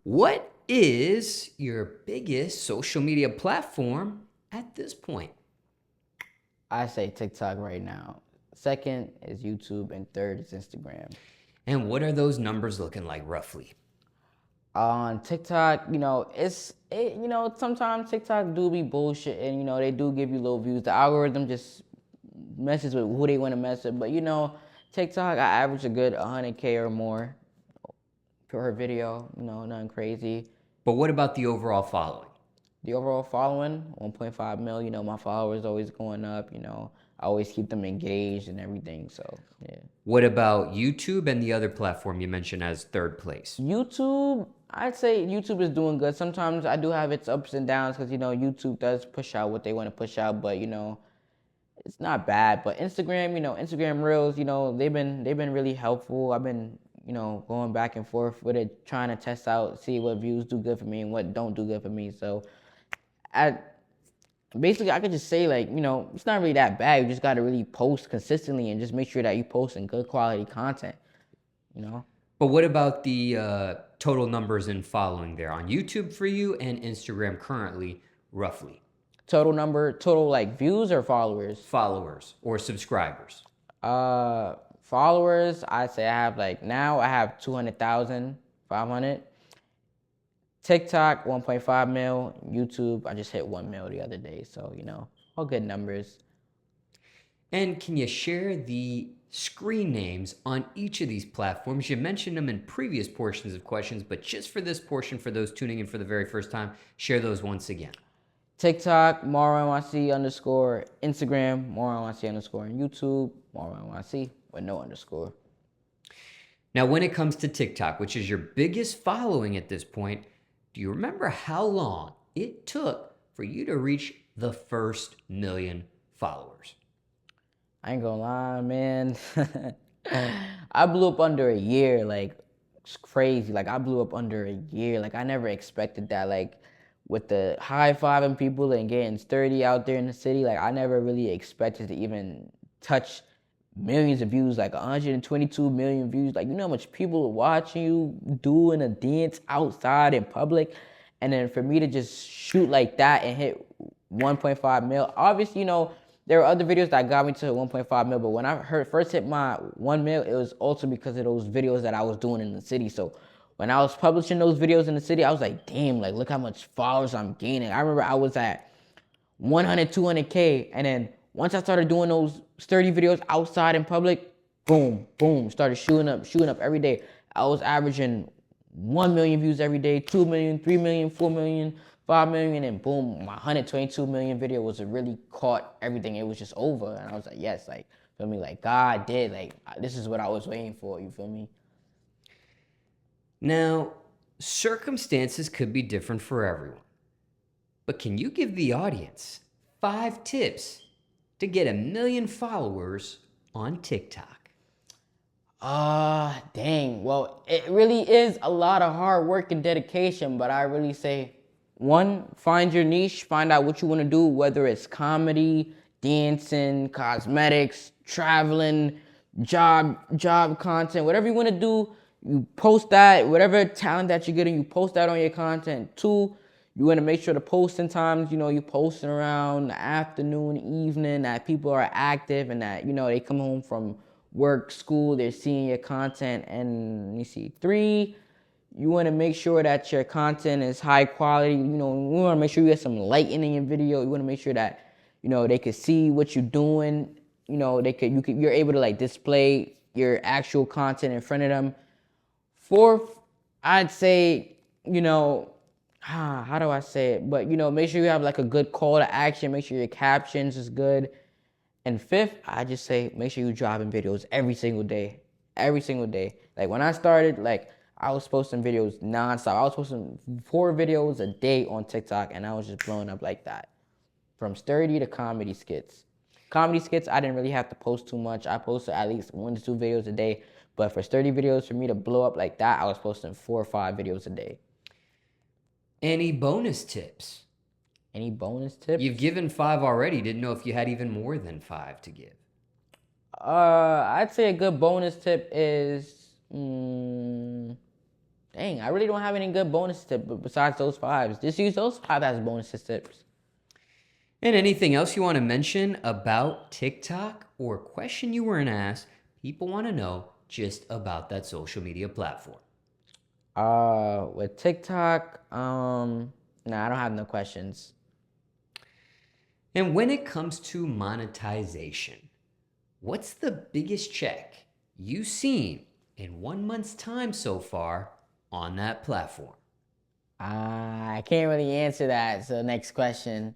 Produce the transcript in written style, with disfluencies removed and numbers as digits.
What is your biggest social media platform at this point? I say TikTok right now. Second is YouTube, and third is Instagram. And what are those numbers looking like roughly? On TikTok, sometimes TikTok do be bullshit, and they do give you low views. The algorithm just messes with who they want to mess with. But TikTok, I average a good 100K or more per video. Nothing crazy. But what about the overall following? The overall following, 1.5 mil. My followers always going up. I always keep them engaged and everything. So yeah. What about YouTube and the other platform you mentioned as third place? YouTube, I'd say YouTube is doing good. Sometimes I do have its ups and downs because YouTube does push out what they want to push out, but it's not bad. But Instagram, Instagram Reels, they've been really helpful. I've been going back and forth with it, trying to test out, see what views do good for me and what don't do good for me. So I basically I could just say like it's not really that bad. You just got to really post consistently and just make sure that you post in good quality content. You know. But what about the total numbers in following there on YouTube for you and Instagram currently, roughly? Total like views or followers? Followers or subscribers? Followers, I say I have like now I have 200,500. TikTok 1.5 mil. YouTube I just hit 1 mil the other day. So all good numbers. And can you share the screen names on each of these platforms? You mentioned them in previous portions of questions, but just for this portion, for those tuning in for the very first time, share those once again. TikTok, MaruNyc underscore. Instagram, MaruNyc underscore. And YouTube, MaruNyc with no underscore. Now, when it comes to TikTok, which is your biggest following at this point, do you remember how long it took for you to reach the first million followers? I ain't gonna lie, man. I blew up under a year. Like, it's crazy. Like, I blew up under a year. Like, I never expected that. Like, with the high fiving people and getting sturdy out there in the city, like, I never really expected to even touch millions of views, like 122 million views. Like, you know how much people are watching you doing a dance outside in public? And then for me to just shoot like that and hit 1.5 mil, obviously, there were other videos that got me to 1.5 mil, but when I first hit my 1 mil, it was also because of those videos that I was doing in the city. So when I was publishing those videos in the city, I was like, damn, like look how much followers I'm gaining. I remember I was at 100, 200K, and then once I started doing those sturdy videos outside in public, boom, boom, started shooting up every day. I was averaging 1 million views every day, 2 million, 3 million, 4 million, 5 million, and boom, my 122 million video was really caught everything. It was just over. And I was like, yes, like, feel me? Like, God did. Like, this is what I was waiting for. You feel me? Now, circumstances could be different for everyone, but can you give the audience 5 tips to get 1 million followers on TikTok? Dang. Well, it really is a lot of hard work and dedication, but I really say, one, find your niche, find out what you want to do, whether it's comedy, dancing, cosmetics, traveling, job content, whatever you want to do, you post that, whatever talent that you're getting, you post that on your content. Two, you want to make sure the posting times, you posting around the afternoon, evening, that people are active and that, they come home from work, school, they're seeing your content. And let me see, three, you want to make sure that your content is high quality. You want to make sure you get some lighting in your video. You want to make sure that, they can see what you're doing. You're able to like display your actual content in front of them. Fourth, I'd say, how do I say it? But, make sure you have like a good call to action. Make sure your captions is good. And fifth, I just say make sure you dropping videos every single day. Every single day. Like when I started, like I was posting videos nonstop. I was posting 4 videos a day on TikTok and I was just blowing up like that. From sturdy to comedy skits. Comedy skits, I didn't really have to post too much. I posted at least 1 to 2 videos a day. But for sturdy videos, for me to blow up like that, I was posting 4 or 5 videos a day. Any bonus tips? Any bonus tips? You've given 5 already. Didn't know if you had even more than 5 to give. I'd say a good bonus tip is Dang, I really don't have any good bonus tips besides those fives. Just use those five as bonus tips. And anything else you want to mention about TikTok or question you weren't asked, people want to know just about that social media platform. With TikTok, no, I don't have no questions. And when it comes to monetization, what's the biggest check you've seen in 1 month's time so far on that platform? I can't really answer that. So next question.